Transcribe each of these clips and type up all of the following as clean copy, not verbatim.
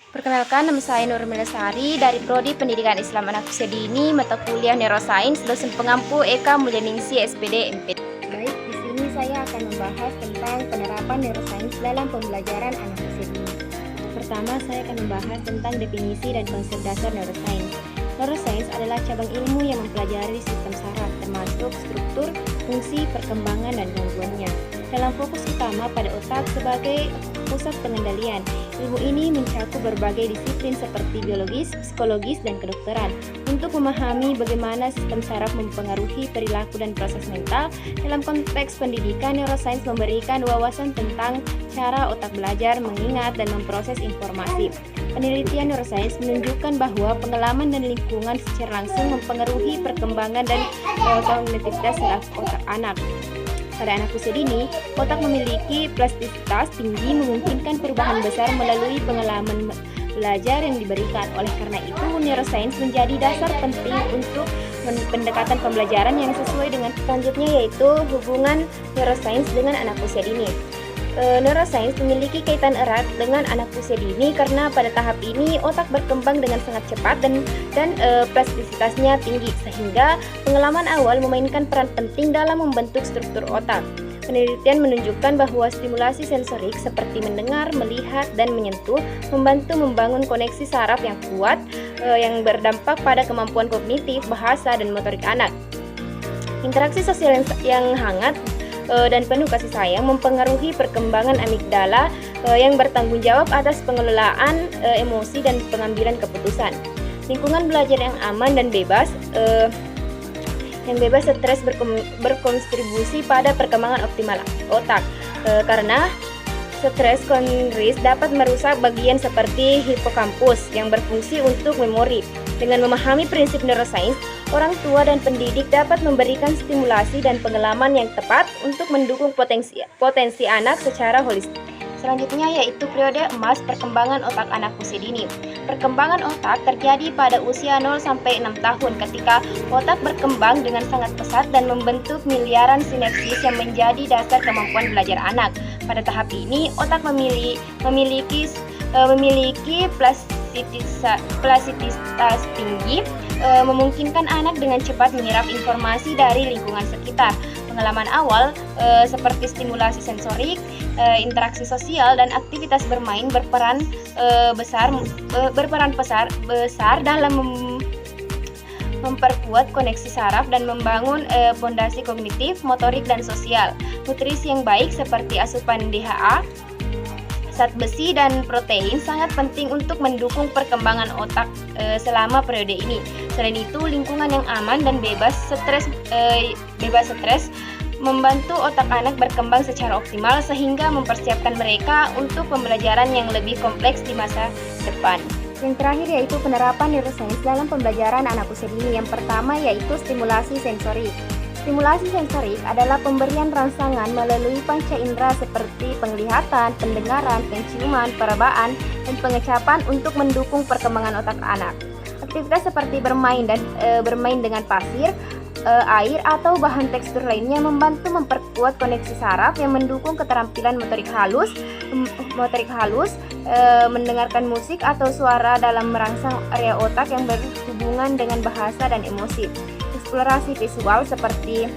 Perkenalkan, nama saya Nurmila Sari dari Prodi Pendidikan Islam Anak Usia Dini, mata kuliah Neurosains, dosen pengampu Eka Mulyaningsi SPD MP. Baik, di sini saya akan membahas tentang penerapan neurosains dalam pembelajaran anak usia dini. Pertama, saya akan membahas tentang definisi dan konsep dasar neurosains. Neurosains adalah cabang ilmu yang mempelajari sistem saraf, termasuk struktur, fungsi, perkembangan, dan gangguannya. Dalam fokus utama pada otak sebagai pusat pengendalian, ilmu ini mencakup berbagai disiplin seperti biologis, psikologis, dan kedokteran. Untuk memahami bagaimana sistem saraf mempengaruhi perilaku dan proses mental, dalam konteks pendidikan, neurosains memberikan wawasan tentang cara otak belajar, mengingat, dan memproses informasi. Penelitian neurosains menunjukkan bahwa pengalaman dan lingkungan secara langsung mempengaruhi perkembangan dan kognitivitas saraf otak anak. Pada anak usia dini, otak memiliki plastisitas tinggi, memungkinkan perubahan besar melalui pengalaman belajar yang diberikan. Oleh karena itu, neurosains menjadi dasar penting untuk pendekatan pembelajaran yang sesuai dengan selanjutnya, yaitu hubungan neurosains dengan anak usia dini. Neurosains memiliki kaitan erat dengan anak usia dini karena pada tahap ini otak berkembang dengan sangat cepat dan plastisitasnya tinggi, sehingga pengalaman awal memainkan peran penting dalam membentuk struktur otak. Penelitian menunjukkan bahwa stimulasi sensorik seperti mendengar, melihat, dan menyentuh membantu membangun koneksi saraf yang kuat yang berdampak pada kemampuan kognitif, bahasa, dan motorik anak. Interaksi sosial yang hangat dan penuh kasih sayang mempengaruhi perkembangan amigdala yang bertanggung jawab atas pengelolaan emosi dan pengambilan keputusan. Lingkungan belajar yang aman dan bebas stres berkontribusi pada perkembangan optimal otak, karena stres kronis dapat merusak bagian seperti hipokampus yang berfungsi untuk memori. Dengan memahami prinsip neurosains, orang tua dan pendidik dapat memberikan stimulasi dan pengalaman yang tepat untuk mendukung potensi anak secara holistik. Selanjutnya yaitu periode emas perkembangan otak anak usia dini. Perkembangan otak terjadi pada usia 0-6 tahun ketika otak berkembang dengan sangat pesat dan membentuk miliaran sinapsis yang menjadi dasar kemampuan belajar anak. Pada tahap ini, otak memiliki plastisitas tinggi, memungkinkan anak dengan cepat menyerap informasi dari lingkungan sekitar. Pengalaman awal seperti stimulasi sensorik, interaksi sosial, dan aktivitas bermain berperan besar dalam memperkuat koneksi saraf dan membangun fondasi kognitif, motorik, dan sosial. Nutrisi yang baik seperti asupan DHA, zat besi, dan protein sangat penting untuk mendukung perkembangan otak selama periode ini. Selain itu, lingkungan yang aman dan bebas stres membantu otak anak berkembang secara optimal sehingga mempersiapkan mereka untuk pembelajaran yang lebih kompleks di masa depan. Yang terakhir yaitu penerapan neurosains dalam pembelajaran anak usia dini. Yang pertama yaitu stimulasi sensorik. Stimulasi sensorik adalah pemberian rangsangan melalui panca indera seperti penglihatan, pendengaran, penciuman, perabaan, dan pengecapan untuk mendukung perkembangan otak anak. Aktivitas seperti bermain dengan pasir, air, atau bahan tekstur lainnya membantu memperkuat koneksi saraf yang mendukung keterampilan motorik halus, mendengarkan musik atau suara dalam merangsang area otak yang berhubungan dengan bahasa dan emosi. Eksplorasi visual seperti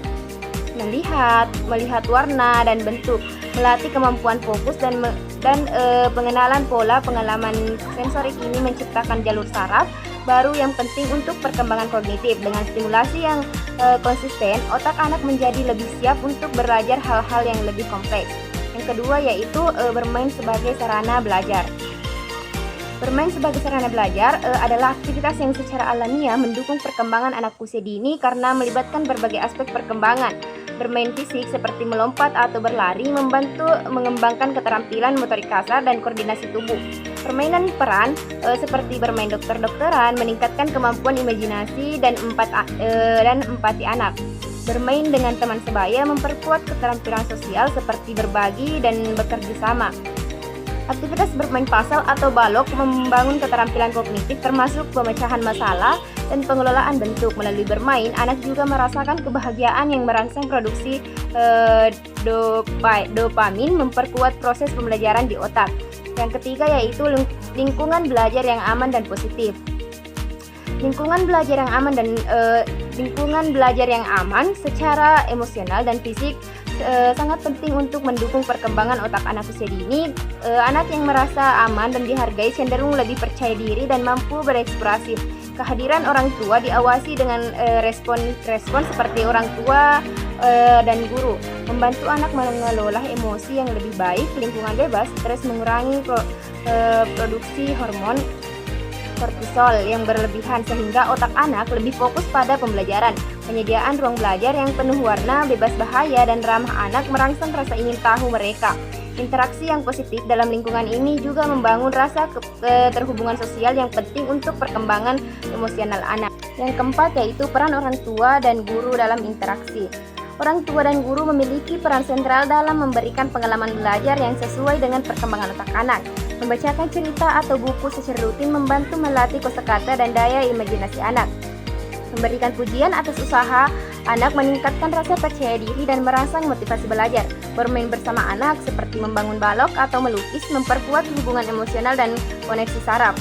melihat warna dan bentuk, melatih kemampuan fokus dan pengenalan pola. Pengalaman sensorik ini menciptakan jalur saraf baru yang penting untuk perkembangan kognitif. Dengan stimulasi yang konsisten, otak anak menjadi lebih siap untuk belajar hal-hal yang lebih kompleks. Yang kedua yaitu bermain sebagai sarana belajar. Bermain sebagai sarana belajar adalah aktivitas yang secara alamiah mendukung perkembangan anak usia dini karena melibatkan berbagai aspek perkembangan. Bermain fisik seperti melompat atau berlari membantu mengembangkan keterampilan motorik kasar dan koordinasi tubuh. Permainan peran seperti bermain dokter-dokteran meningkatkan kemampuan imajinasi dan empati anak. Bermain dengan teman sebaya memperkuat keterampilan sosial seperti berbagi dan bekerja sama. Aktivitas bermain puzzle atau balok membangun keterampilan kognitif termasuk pemecahan masalah dan pengelolaan bentuk. Melalui bermain, anak juga merasakan kebahagiaan yang merangsang produksi dopamin, memperkuat proses pembelajaran di otak. Yang ketiga yaitu lingkungan belajar yang aman dan positif. Lingkungan belajar yang aman secara emosional dan fisik sangat penting untuk mendukung perkembangan otak anak usia dini. Anak yang merasa aman dan dihargai cenderung lebih percaya diri dan mampu berekspresi. Kehadiran orang tua diawasi dengan respon seperti orang tua dan guru, membantu anak mengelola emosi yang lebih baik. Lingkungan bebas stres mengurangi produksi hormon kortisol yang berlebihan sehingga otak anak lebih fokus pada pembelajaran. Penyediaan ruang belajar yang penuh warna, bebas bahaya, dan ramah anak merangsang rasa ingin tahu mereka. Interaksi yang positif dalam lingkungan ini juga membangun rasa keterhubungan sosial yang penting untuk perkembangan emosional anak. Yang keempat yaitu peran orang tua dan guru dalam interaksi. Orang tua dan guru memiliki peran sentral dalam memberikan pengalaman belajar yang sesuai dengan perkembangan otak anak. Membacakan cerita atau buku secara rutin membantu melatih kosakata dan daya imajinasi anak. Memberikan pujian atas usaha anak meningkatkan rasa percaya diri dan merangsang motivasi belajar. Bermain bersama anak seperti membangun balok atau melukis memperkuat hubungan emosional dan koneksi saraf.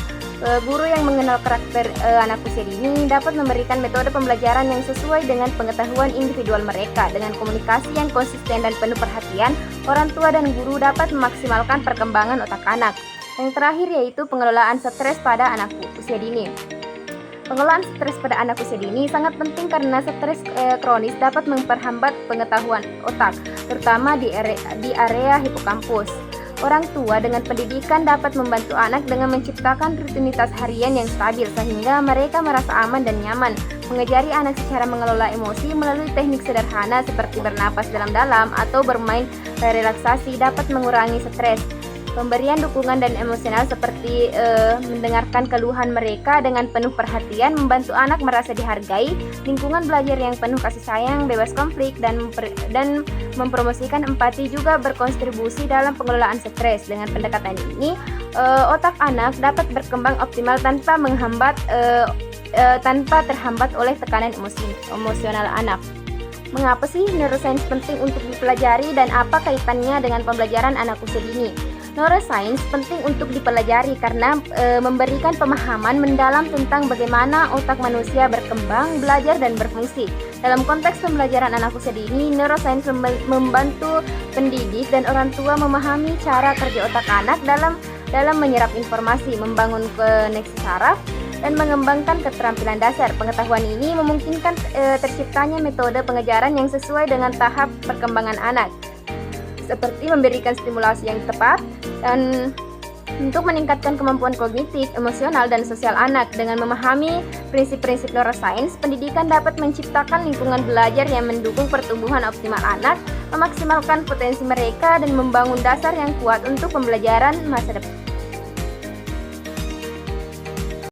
Guru yang mengenal karakter anak usia dini dapat memberikan metode pembelajaran yang sesuai dengan pengetahuan individual mereka. Dengan komunikasi yang konsisten dan penuh perhatian, orang tua dan guru dapat memaksimalkan perkembangan otak anak. Yang terakhir yaitu pengelolaan stres pada anak usia dini. Pengelolaan stres pada anak usia dini sangat penting karena stres kronis dapat memperhambat pengetahuan otak, terutama di area hipokampus. Orang tua dengan pendidikan dapat membantu anak dengan menciptakan rutinitas harian yang stabil sehingga mereka merasa aman dan nyaman. Mengajari anak secara mengelola emosi melalui teknik sederhana seperti bernapas dalam-dalam atau bermain relaksasi dapat mengurangi stres. Pemberian dukungan dan emosional seperti mendengarkan keluhan mereka dengan penuh perhatian membantu anak merasa dihargai. Lingkungan belajar yang penuh kasih sayang, bebas konflik, dan mempromosikan empati juga berkontribusi dalam pengelolaan stres. Dengan pendekatan ini, otak anak dapat berkembang optimal tanpa terhambat oleh tekanan emosional anak. Mengapa sih neuroscience penting untuk dipelajari dan apa kaitannya dengan pembelajaran anak usia dini? Neuroscience penting untuk dipelajari karena memberikan pemahaman mendalam tentang bagaimana otak manusia berkembang, belajar, dan berfungsi. Dalam konteks pembelajaran anak usia dini, neuroscience membantu pendidik dan orang tua memahami cara kerja otak anak dalam menyerap informasi, membangun koneksi saraf, dan mengembangkan keterampilan dasar. Pengetahuan ini memungkinkan terciptanya metode pengajaran yang sesuai dengan tahap perkembangan anak, seperti memberikan stimulasi yang tepat dan untuk meningkatkan kemampuan kognitif, emosional, dan sosial anak. Dengan memahami prinsip-prinsip neuroscience, pendidikan dapat menciptakan lingkungan belajar yang mendukung pertumbuhan optimal anak, memaksimalkan potensi mereka, dan membangun dasar yang kuat untuk pembelajaran masa depan.